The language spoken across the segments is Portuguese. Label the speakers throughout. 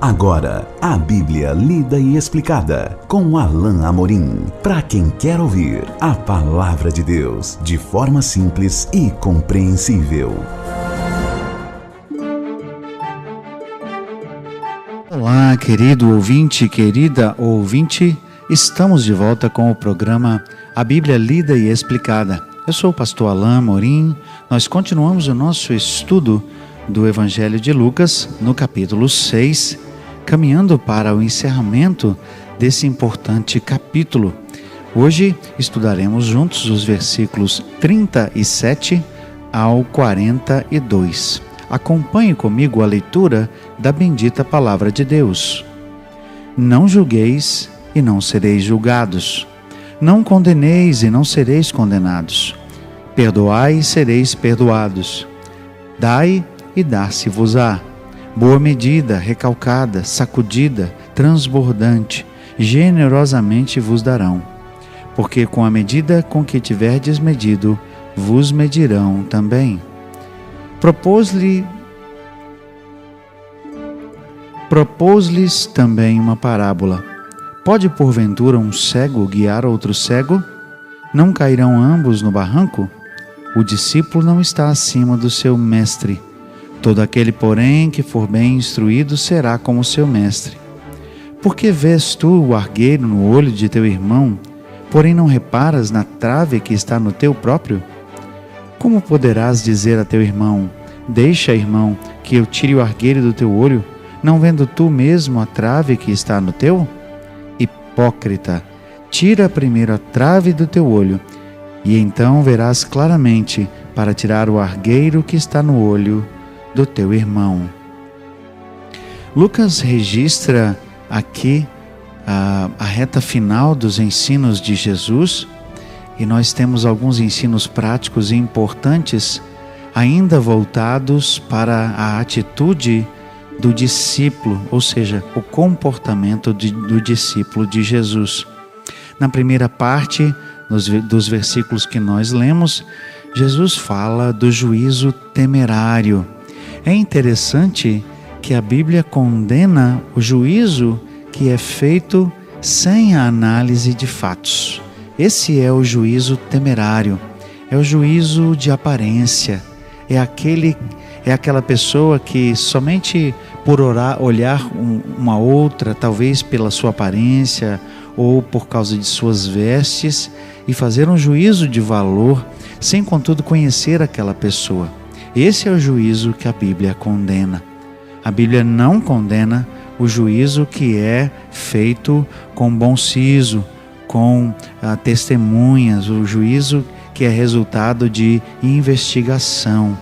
Speaker 1: Agora, a Bíblia lida e explicada com Alain Amorim. Para quem quer ouvir a Palavra de Deus de forma simples e compreensível.
Speaker 2: Olá, querido ouvinte, querida ouvinte. Estamos de volta com o programa A Bíblia Lida e Explicada. Eu sou o pastor Alain Amorim. Nós continuamos o nosso estudo do Evangelho de Lucas no capítulo 6, caminhando para o encerramento desse importante capítulo. Hoje estudaremos juntos os versículos 37 ao 42. Acompanhe comigo a leitura da bendita Palavra de Deus. Não julgueis e não sereis julgados. Não condeneis e não sereis condenados. Perdoai e sereis perdoados. Dai e dar-se-vos-á. Boa medida, recalcada, sacudida, transbordante, generosamente vos darão. Porque com também com que tiverdes medido, vos medirão também. Propôs-lhes também uma parábola. Pode porventura um cego guiar outro cego? Não cairão ambos no barranco? O discípulo não está acima do seu mestre. Todo aquele, porém, que for bem instruído será como seu mestre. Por que vês tu o argueiro no olho de teu irmão, porém não reparas na trave que está no teu próprio? Como poderás dizer a teu irmão: deixa, irmão, que eu tire o argueiro do teu olho, não vendo tu mesmo a trave que está no teu? Hipócrita, tira primeiro a trave do teu olho, e então verás claramente para tirar o argueiro que está no olho do teu irmão. Lucas registra aqui a reta final dos ensinos de Jesus, e nós temos alguns ensinos práticos e importantes ainda voltados para a atitude do discípulo, ou seja, o comportamento do discípulo de Jesus. Na primeira parte dos versículos que nós lemos, Jesus fala do juízo temerário. É interessante que a Bíblia condena o juízo que é feito sem a análise de fatos. Esse é o juízo temerário, é o juízo de aparência, é aquela pessoa que somente por olhar uma outra, talvez pela sua aparência ou por causa de suas vestes, e fazer um juízo de valor, sem contudo conhecer aquela pessoa. Esse é o juízo que a Bíblia condena. A Bíblia não condena o juízo que é feito com bom siso, com testemunhas, o juízo que é resultado de investigação.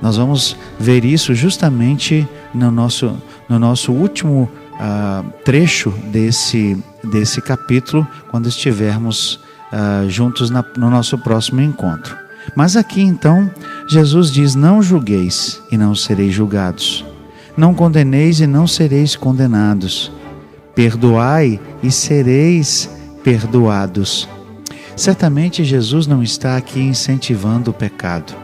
Speaker 2: Nós vamos ver isso justamente no nosso último trecho desse capítulo, quando estivermos juntos no nosso próximo encontro. Mas aqui então, Jesus diz: não julgueis e não sereis julgados. Não condeneis e não sereis condenados. Perdoai e sereis perdoados. Certamente Jesus não está aqui incentivando o pecado.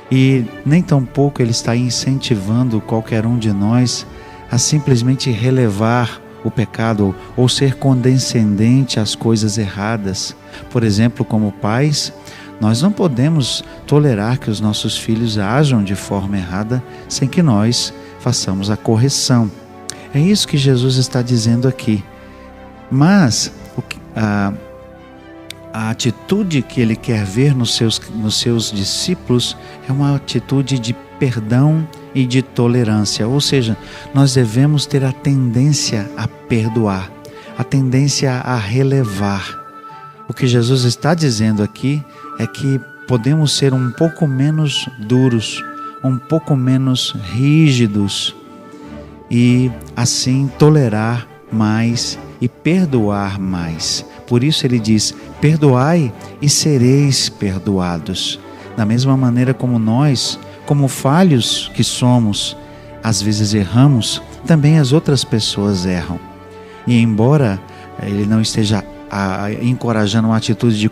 Speaker 2: E nem tampouco Ele está incentivando qualquer um de nós a simplesmente relevar o pecado ou ser condescendente às coisas erradas. Por exemplo, como pais, nós não podemos tolerar que os nossos filhos ajam de forma errada sem que nós façamos a correção. É isso que Jesus está dizendo aqui. Mas a atitude que Ele quer ver nos seus discípulos é uma atitude de perdão e de tolerância. Ou seja, nós devemos ter a tendência a perdoar, a tendência a relevar. O que Jesus está dizendo aqui é que podemos ser um pouco menos duros, um pouco menos rígidos e assim tolerar mais e perdoar mais. Por isso Ele diz: perdoai e sereis perdoados. Da mesma maneira como nós, como falhos que somos, às vezes erramos, também as outras pessoas erram. E embora Ele não esteja encorajando uma atitude de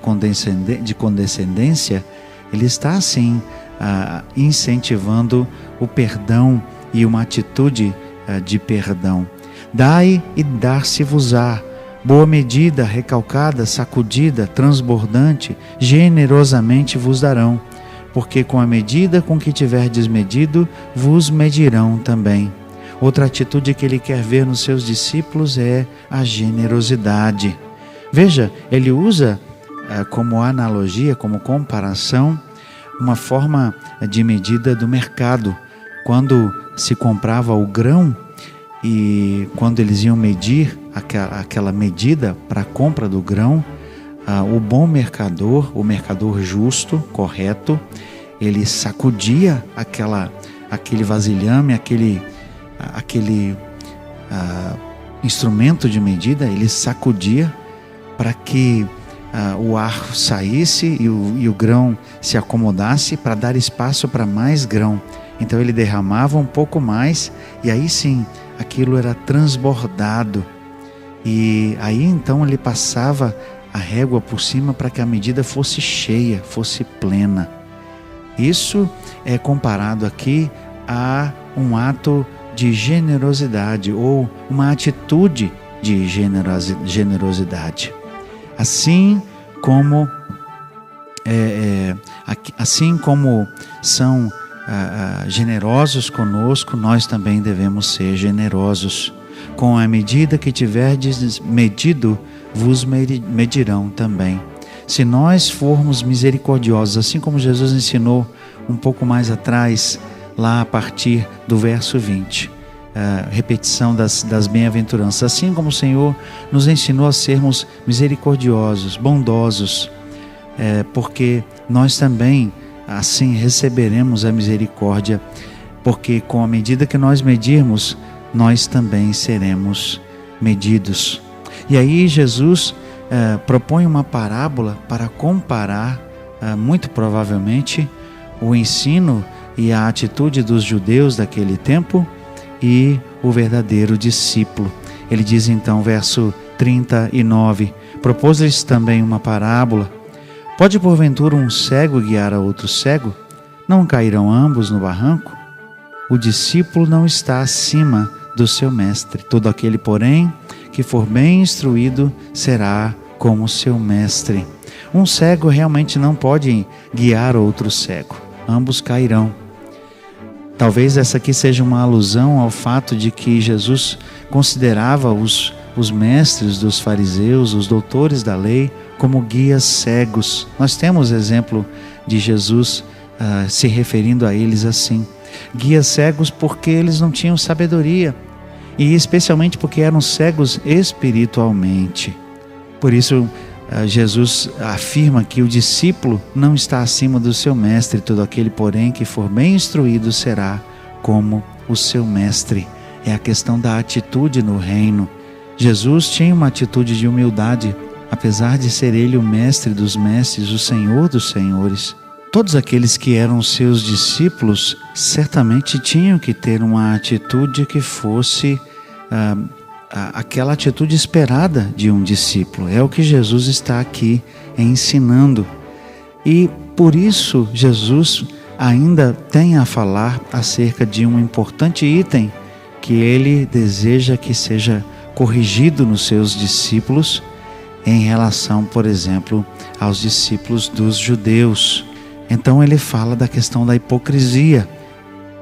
Speaker 2: condescendência, Ele está assim incentivando o perdão e uma atitude de perdão. Dai e dar-se-vos-á, boa medida, recalcada, sacudida, transbordante, generosamente vos darão, porque com a medida com que tiverdes medido, vos medirão também. Outra atitude que ele quer ver nos seus discípulos é a generosidade. Veja, ele usa como analogia, como comparação, uma forma de medida do mercado. Quando se comprava o grão e quando eles iam medir aquela medida para a compra do grão, o bom mercador, o mercador justo, correto, ele sacudia aquele vasilhame, aquele instrumento de medida, ele sacudia para que o ar saísse e o grão se acomodasse, para dar espaço para mais grão. Então ele derramava um pouco mais e aí sim, aquilo era transbordado. E aí então ele passava a régua por cima para que a medida fosse cheia, fosse plena. Isso é comparado aqui a um ato de generosidade ou uma atitude de generosidade. Assim como são generosos conosco, nós também devemos ser generosos. Com a medida que tiverdes medido, vos medirão também. Se nós formos misericordiosos, assim como Jesus ensinou um pouco mais atrás, lá a partir do verso 20, repetição das bem-aventuranças, assim como o Senhor nos ensinou a sermos misericordiosos, bondosos, porque nós também assim receberemos a misericórdia, porque com a medida que nós medirmos, nós também seremos medidos. E aí Jesus propõe uma parábola para comparar, muito provavelmente, o ensino e a atitude dos judeus daquele tempo e o verdadeiro discípulo. Ele diz então, verso 39, propôs-lhes também uma parábola. Pode porventura um cego guiar a outro cego? Não cairão ambos no barranco? O discípulo não está acima do seu mestre. Todo aquele, porém, que for bem instruído, será como seu mestre. Um cego realmente não pode guiar outro cego. Ambos cairão. Talvez essa aqui seja uma alusão ao fato de que Jesus considerava os mestres dos fariseus, os doutores da lei, como guias cegos. Nós temos exemplo de Jesus se referindo a eles assim. Guias cegos porque eles não tinham sabedoria e especialmente porque eram cegos espiritualmente. Por isso Jesus afirma que o discípulo não está acima do seu mestre. Todo aquele, porém, que for bem instruído será como o seu mestre. É a questão da atitude no reino. Jesus tinha uma atitude de humildade, apesar de ser ele o mestre dos mestres, o Senhor dos senhores. Todos aqueles que eram seus discípulos certamente tinham que ter uma atitude que fosse aquela atitude esperada de um discípulo. É o que Jesus está aqui ensinando. E por isso Jesus ainda tem a falar acerca de um importante item que ele deseja que seja corrigido nos seus discípulos em relação, por exemplo, aos discípulos dos judeus. Então ele fala da questão da hipocrisia.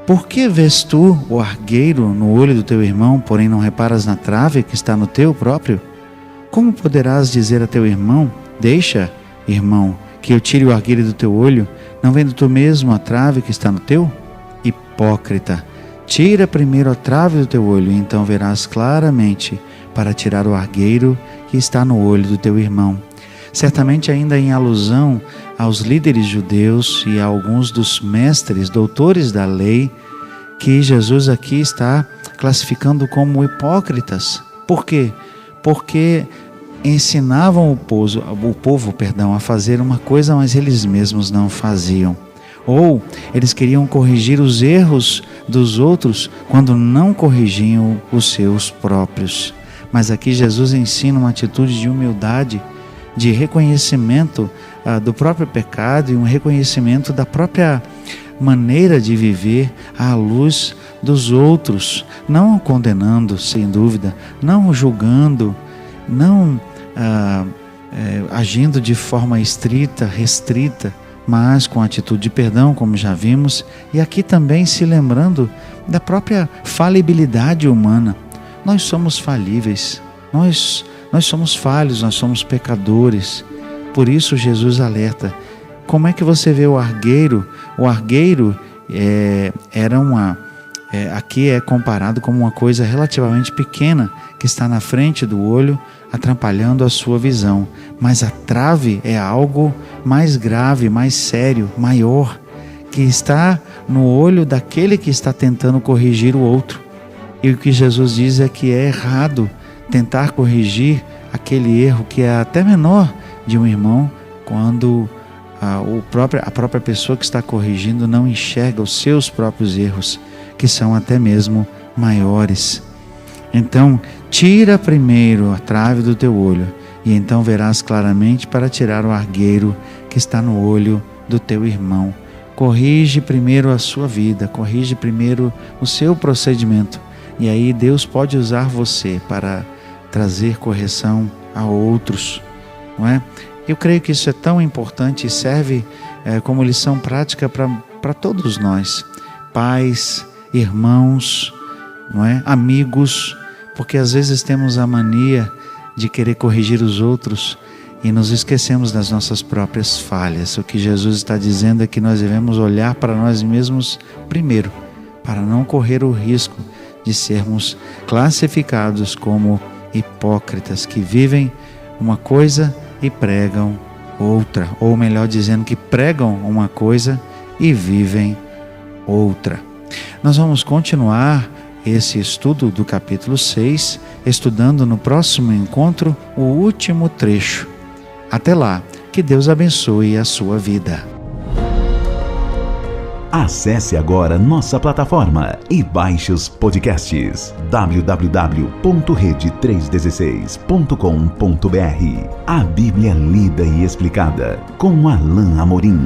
Speaker 2: Por que vês tu o argueiro no olho do teu irmão, porém não reparas na trave que está no teu próprio? Como poderás dizer a teu irmão, deixa, irmão, que eu tire o argueiro do teu olho, não vendo tu mesmo a trave que está no teu? Hipócrita, tira primeiro a trave do teu olho, e então verás claramente para tirar o argueiro que está no olho do teu irmão. Certamente ainda em alusão aos líderes judeus e a alguns dos mestres, doutores da lei, que Jesus aqui está classificando como hipócritas. Por quê? Porque ensinavam o povo a fazer uma coisa, mas eles mesmos não faziam. Ou eles queriam corrigir os erros dos outros quando não corrigiam os seus próprios. Mas aqui Jesus ensina uma atitude de humildade, de reconhecimento do próprio pecado e um reconhecimento da própria maneira de viver à luz dos outros, não condenando, sem dúvida, não julgando, não agindo de forma estrita, restrita, mas com atitude de perdão, como já vimos, e aqui também se lembrando da própria falibilidade humana. Nós somos falíveis, nós somos falhos, nós somos pecadores. Por isso Jesus alerta. Como é que você vê o argueiro? O argueiro aqui é comparado como uma coisa relativamente pequena que está na frente do olho, atrapalhando a sua visão. Mas a trave é algo mais grave, mais sério, maior, que está no olho daquele que está tentando corrigir o outro. E o que Jesus diz é que é errado tentar corrigir aquele erro que é até menor de um irmão, quando a própria pessoa que está corrigindo não enxerga os seus próprios erros, que são até mesmo maiores. Então, tira primeiro a trave do teu olho, e então verás claramente para tirar o argueiro que está no olho do teu irmão. Corrige primeiro a sua vida, corrige primeiro o seu procedimento, e aí Deus pode usar você para trazer correção a outros, não é? Eu creio que isso é tão importante e serve como lição prática para todos nós, pais, irmãos, não é? Amigos, porque às vezes temos a mania de querer corrigir os outros e nos esquecemos das nossas próprias falhas. O que Jesus está dizendo é que nós devemos olhar para nós mesmos primeiro, para não correr o risco de sermos classificados como hipócritas que vivem uma coisa e pregam outra, ou melhor dizendo, que pregam uma coisa e vivem outra. Nós vamos continuar esse estudo do capítulo 6, estudando no próximo encontro o último trecho. Até lá, que Deus abençoe a sua vida.
Speaker 1: Acesse agora nossa plataforma e baixe os podcasts www.rede316.com.br. A Bíblia lida e explicada com Alain Amorim.